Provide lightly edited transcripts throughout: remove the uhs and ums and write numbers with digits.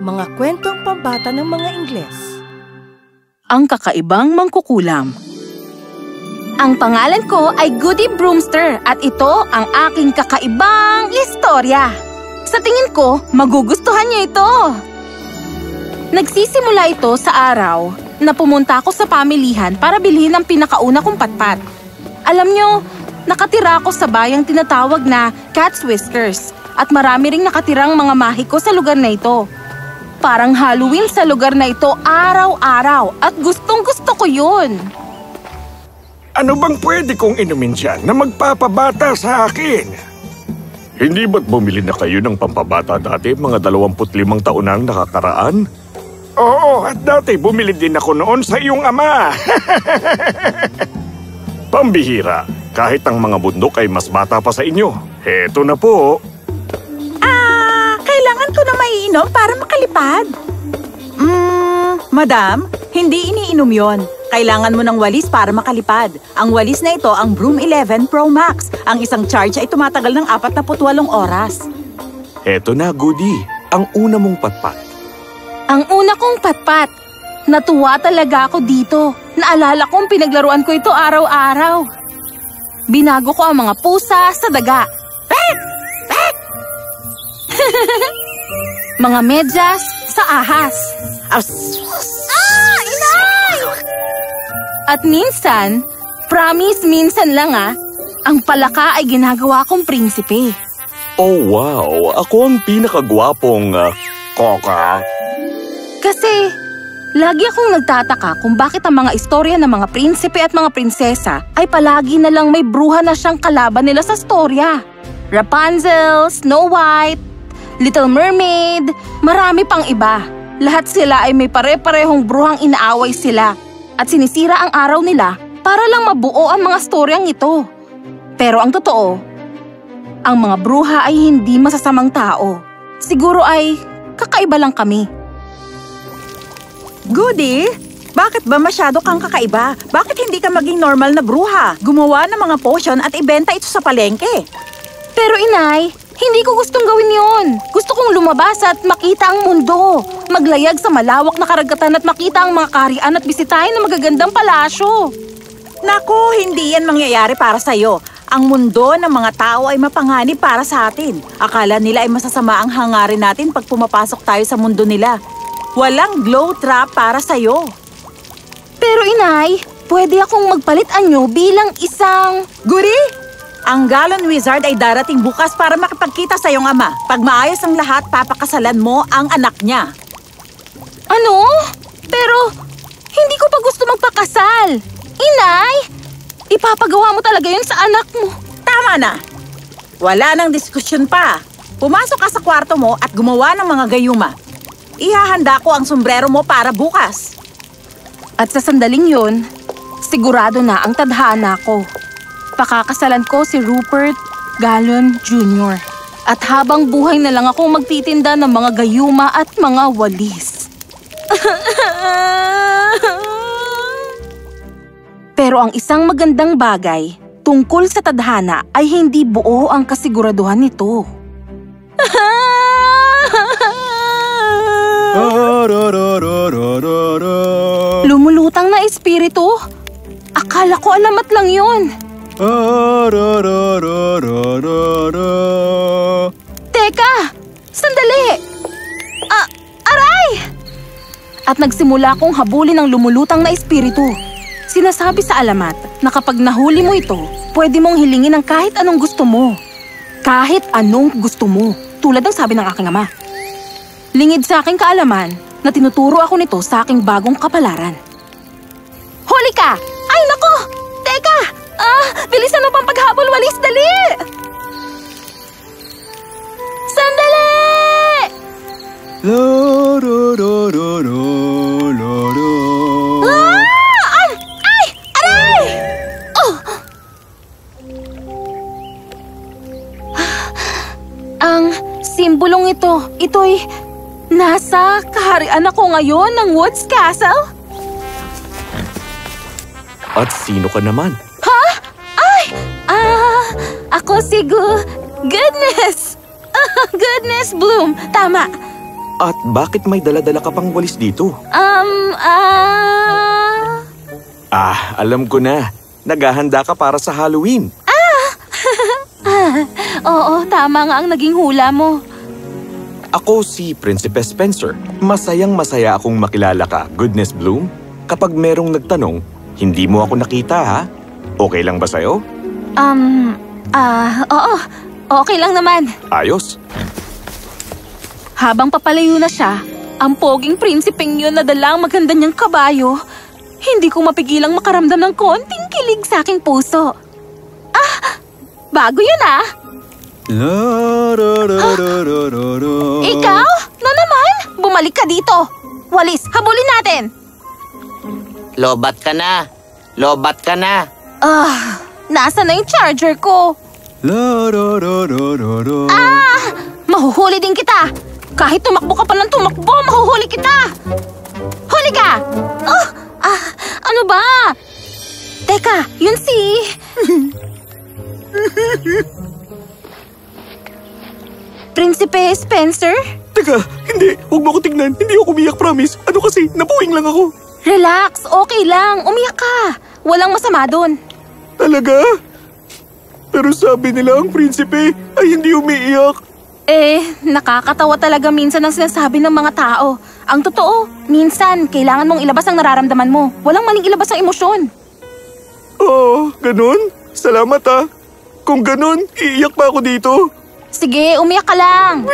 Mga kwentong pambata ng mga Ingles. Ang kakaibang mangkukulam. Ang pangalan ko ay Goody Broomster at ito ang aking kakaibang istorya. Sa tingin ko, magugustuhan niyo ito. Nagsisimula ito sa araw na pumunta ako sa pamilihan para bilhin ang pinakauna kong patpat. Alam niyo, nakatira ako sa bayang tinatawag na Cat's Whiskers at marami ring nakatirang mga mahiko sa lugar na ito. Parang Halloween sa lugar na ito araw-araw at gustong-gusto ko yun. Ano bang pwede kong inumin dyan na magpapabata sa akin? Hindi ba't bumili na kayo ng pampabata dati mga 25 taon nang nakakaraan? Oo, at dati bumili din ako noon sa iyong ama. Pambihira, kahit ang mga bundok ay mas bata pa sa inyo. Heto na po. Kailangan ko na maiinom para makalipad. Madam, hindi iniinom yon. Kailangan mo ng walis para makalipad. Ang walis na ito ang Broom 11 Pro Max. Ang isang charge ay tumatagal ng 48 oras. Heto na, Goody. Ang una mong patpat. Ang una kong patpat. Natuwa talaga ako dito. Naalala kong pinaglaruan ko ito araw-araw. Binago ko ang mga pusa sa daga. Mga medyas sa ahas. Inay! At minsan, promise minsan lang ang palaka ay ginagawa kong prinsipe. Oh wow, ako ang pinakagwapong koka. Kasi lagi akong nagtataka kung bakit ang mga istorya ng mga prinsipe at mga prinsesa ay palagi na lang may bruha na siyang kalaban nila sa storya. Rapunzel, Snow White, Little Mermaid, marami pang iba. Lahat sila ay may pare-parehong bruhang inaaway sila at sinisira ang araw nila para lang mabuo ang mga storyang ito. Pero ang totoo, ang mga bruha ay hindi masasamang tao. Siguro ay kakaiba lang kami. Goody, bakit ba masyado kang kakaiba? Bakit hindi ka maging normal na bruha? Gumawa ng mga potion at ibenta ito sa palengke. Pero inay, hindi ko gustong gawin yon. Gusto kong lumabas at makita ang mundo. Maglayag sa malawak na karagatan at makita ang mga kaharian at bisitahin ng magagandang palasyo. Naku, hindi yan mangyayari para sa'yo. Ang mundo ng mga tao ay mapanganib para sa atin. Akala nila ay masasama ang hangarin natin pag pumapasok tayo sa mundo nila. Walang glow trap para sa'yo. Pero inay, pwede akong magpalit anyo bilang isang... Goody! Ang Galon Wizard ay darating bukas para makipagkita sa iyong ama. Pag maayos ang lahat, papakasalan mo ang anak niya. Ano? Pero hindi ko pa gusto magpakasal. Inay, ipapagawa mo talaga yun sa anak mo. Tama na. Wala nang diskusyon pa. Pumasok ka sa kwarto mo at gumawa ng mga gayuma. Ihahanda ko ang sombrero mo para bukas. At sa sandaling yun, sigurado na ang tadhana ko. Pakakasalan ko si Rupert Galon Jr. At habang buhay na lang akong magtitinda ng mga gayuma at mga walis. Pero ang isang magandang bagay tungkol sa tadhana ay hindi buo ang kasiguraduhan nito. Lumulutang na espiritu? Akala ko alamat lang yun. Teka! Sandali! Aray! At nagsimula akong habulin ng lumulutang na espiritu. Sinasabi sa alamat na kapag nahuli mo ito, pwede mong hilingin ang kahit anong gusto mo. Kahit anong gusto mo, tulad ng sabi ng aking ama. Lingid sa aking kaalaman na tinuturo ako nito sa aking bagong kapalaran. Huli ka! Ay nako! Teka! Bilisan mo pang paghabol, walis, dali! Sandali! Ay! Aray! Oh! Ang simbolong ito'y nasa kaharian ako ngayon ng Woods Castle? At sino ka naman? Ako si Goodness! Goodness Bloom! Tama! At bakit may dala-dala ka pang walis dito? Alam ko na. Naghahanda ka para sa Halloween. Oo, tama nga ang naging hula mo. Ako si Prinsipe Spencer. Masayang-masaya akong makilala ka, Goodness Bloom. Kapag merong nagtanong, hindi mo ako nakita ha? Okay lang ba sa'yo? Oo. Okay lang naman. Ayos. Habang papalayo na siya, ang poging prinsipeng yun na dala ang maganda niyang kabayo, hindi ko mapigilang makaramdam ng konting kilig sa aking puso. Bago yun Ikaw? Na naman? Bumalik ka dito. Walis, habulin natin. Lobat ka na. Lobat ka na. Nasa na yung charger ko? Mahuhuli din kita. Kahit tumakbo ka pa ng tumakbo, mahuhuli kita. Huli ka! Ano ba? Teka, yun si... Prinsipe Spencer? Teka, hindi. Huwag mo ako tignan. Hindi ako umiyak, promise. Ano kasi, nabuwing lang ako. Relax, okay lang. Umiyak ka. Walang masama doon. Talaga? Pero sabi nila ang prinsipe ay hindi umiiyak. Nakakatawa talaga minsan ang sinasabi ng mga tao. Ang totoo, minsan kailangan mong ilabas ang nararamdaman mo. Walang maling ilabas ang emosyon. Ganun? Salamat ha. Kung ganun, iiyak pa ako dito. Sige, umiyak ka lang.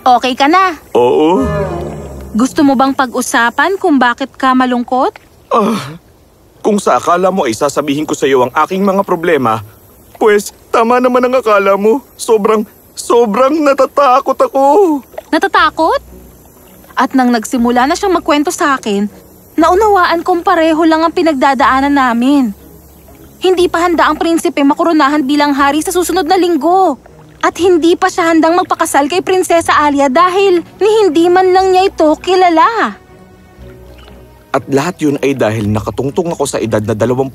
Okay ka na? Oo. Gusto mo bang pag-usapan kung bakit ka malungkot? Kung sa akala mo ay sasabihin ko sa iyo ang aking mga problema, pues tama naman ang akala mo. Sobrang natatakot ako. Natatakot? At nang nagsimula na siyang magkwento sa akin, naunawaan kong pareho lang ang pinagdadaanan namin. Hindi pa handa ang prinsipe makurunahan bilang hari sa susunod na linggo. At hindi pa siya handang magpakasal kay Prinsesa Alia dahil ni hindi man lang niya ito kilala. At lahat yun ay dahil nakatungtong ako sa edad na 21.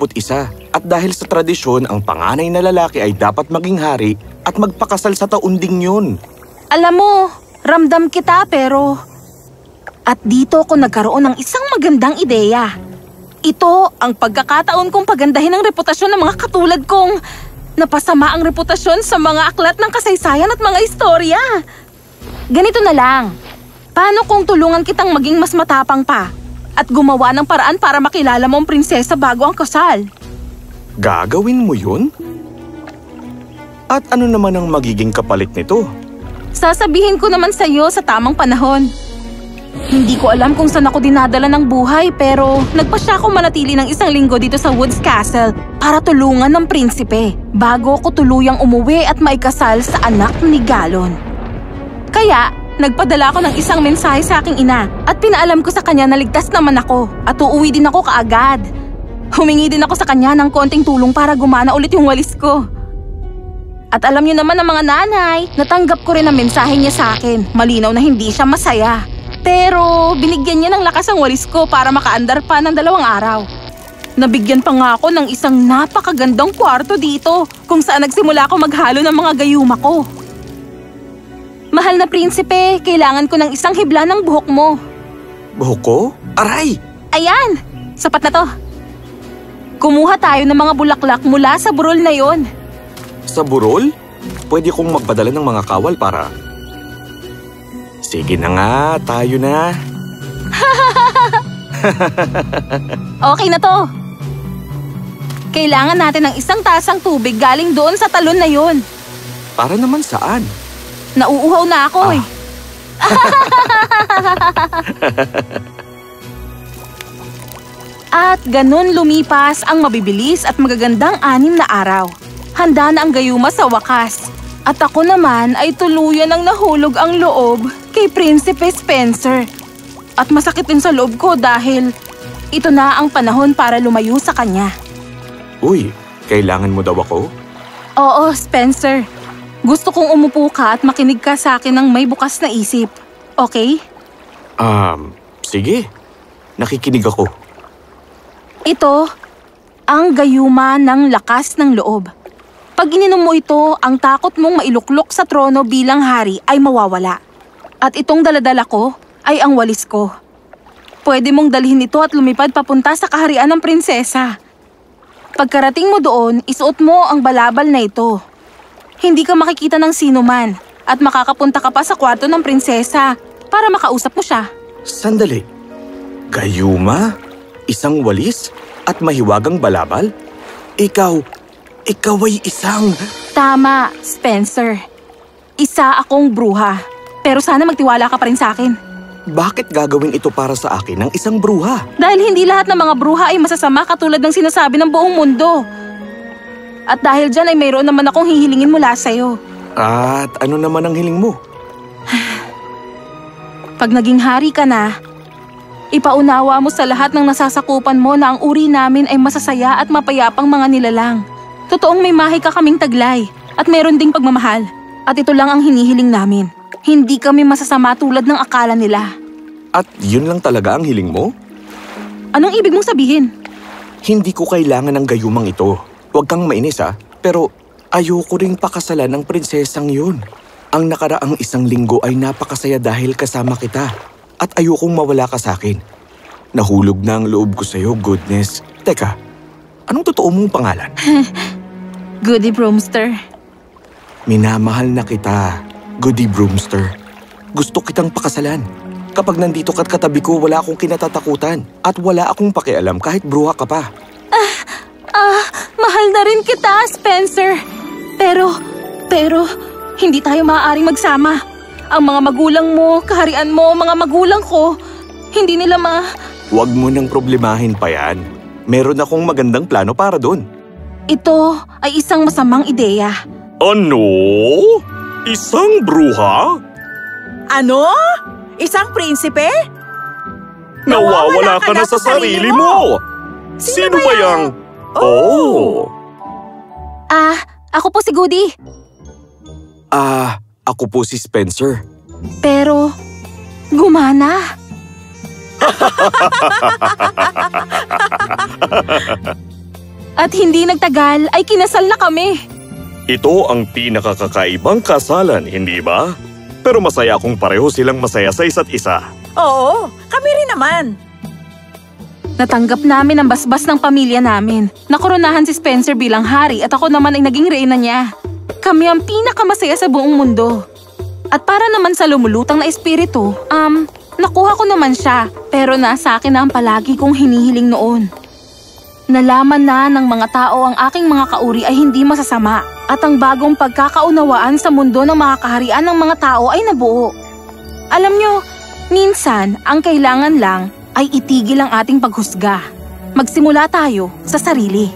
At dahil sa tradisyon, ang panganay na lalaki ay dapat maging hari at magpakasal sa taunding yun. Alam mo, ramdam kita pero... At dito ako nagkaroon ng isang magandang ideya. Ito ang pagkakataon kong pagandahin ang reputasyon ng mga katulad kong... Napasama ang reputasyon sa mga aklat ng kasaysayan at mga istorya. Ganito na lang. Paano kung tulungan kitang maging mas matapang pa at gumawa ng paraan para makilala mo ang prinsesa bago ang kasal? Gagawin mo yun? At ano naman ang magiging kapalit nito? Sasabihin ko naman sa iyo sa tamang panahon. Hindi ko alam kung saan ako dinadala ng buhay pero nagpasya ako manatili ng 1 linggo dito sa Woods Castle para tulungan ng prinsipe bago ako tuluyang umuwi at maikasal sa anak ni Galon. Kaya nagpadala ako ng isang mensahe sa aking ina at pinaalam ko sa kanya na ligtas naman ako at uuwi din ako kaagad. Humingi din ako sa kanya ng konting tulong para gumana ulit yung walis ko. At alam niyo naman ng mga nanay, natanggap ko rin ang mensahe niya sa akin. Malinaw na hindi siya masaya. Pero binigyan niya ng lakas ang walis ko para makaandar pa ng 2 araw. Nabigyan pa nga ako ng isang napakagandang kwarto dito kung saan nagsimula ako maghalo ng mga gayuma ko. Mahal na prinsipe, kailangan ko ng isang hibla ng buhok mo. Buhok ko? Aray! Ayan! Sapat na to. Kumuha tayo ng mga bulaklak mula sa burol na yon. Sa burol? Pwede kong magpadala ng mga kawal para... Sige na nga, tayo na. Okay na to. Kailangan natin ng 1 tasang tubig galing doon sa talon na yon. Para naman saan? Nauuhaw na ako eh. At ganun lumipas ang mabibilis at magagandang 6 na araw. Handa na ang gayuma sa wakas. At ako naman ay tuluyan ng nahulog ang loob kay Prinsipe Spencer. At masakit din sa loob ko dahil ito na ang panahon para lumayo sa kanya. Uy, kailangan mo daw ako? Oo, Spencer. Gusto kong umupo ka at makinig ka sa akin ng may bukas na isip. Okay? Sige. Nakikinig ako. Ito, ang gayuma ng lakas ng loob. Pag ininom mo ito, ang takot mong mailuklok sa trono bilang hari ay mawawala. At itong daladala ko ay ang walis ko. Pwede mong dalhin ito at lumipad papunta sa kaharian ng prinsesa. Pagkarating mo doon, isuot mo ang balabal na ito. Hindi ka makikita ng sino man at makakapunta ka pa sa kwarto ng prinsesa para makausap mo siya. Sandali. Gayuma? Isang walis? At mahiwagang balabal? Ikaw ay isang… Tama, Spencer. Isa akong bruha. Pero sana magtiwala ka pa rin sa akin. Bakit gagawin ito para sa akin ng isang bruha? Dahil hindi lahat ng mga bruha ay masasama katulad ng sinasabi ng buong mundo. At dahil dyan ay mayroon naman akong hihilingin mula sa'yo. At ano naman ang hiling mo? Pag naging hari ka na, ipaunawa mo sa lahat ng nasasakupan mo na ang uri namin ay masasaya at mapayapang mga nilalang. Totoong may mahika kaming taglay at mayroon ding pagmamahal. At ito lang ang hinihiling namin. Hindi kami masasama tulad ng akala nila. At yun lang talaga ang hiling mo? Anong ibig mong sabihin? Hindi ko kailangan ng gayumang ito. Huwag kang mainis pero ayoko ring pakasalan ng prinsesang yun. Ang nakaraang isang linggo ay napakasaya dahil kasama kita. At ayokong mawala ka sa akin. Nahulog na ang loob ko sa'yo, Goodness. Teka, anong totoo mong pangalan? Goody Brewster. Minamahal na kita, Goody Brewster. Gusto kitang pakasalan. Kapag nandito ka't katabi ko, wala akong kinatatakutan. At wala akong pakialam kahit bruha ka pa. Mahal na rin kita, Spencer. Pero, hindi tayo maaaring magsama. Ang mga magulang mo, kaharian mo, mga magulang ko, hindi nila Huwag mo nang problemahin pa yan. Meron akong magandang plano para doon. Ito ay isang masamang ideya. Ano? Isang bruha? Ano? Isang prinsipe? Nawawala ka na sa sarili mo! Sino ba yang… Oh! Ako po si Goody. Ako po si Spencer. Pero, gumana. At hindi nagtagal ay kinasal na kami. Ito ang pinakakakaibang kasalan, hindi ba? Pero masaya akong pareho silang masaya sa isa't isa. Oo, kami rin naman. Natanggap namin ang basbas ng pamilya namin. Nakoronahan si Spencer bilang hari at ako naman ay naging reyna niya. Kami ang pinakamasaya sa buong mundo. At para naman sa lumulutang na espiritu, nakuha ko naman siya. Pero nasa akin na ang palagi kong hinihiling noon. Nalaman na ng mga tao ang aking mga kauri ay hindi masasama. At ang bagong pagkakaunawaan sa mundo ng mga kaharian ng mga tao ay nabuo. Alam nyo, minsan ang kailangan lang ay itigil ang ating paghusga. Magsimula tayo sa sarili.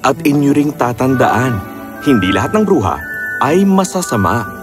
At inyo ring tatandaan, hindi lahat ng bruha ay masasama.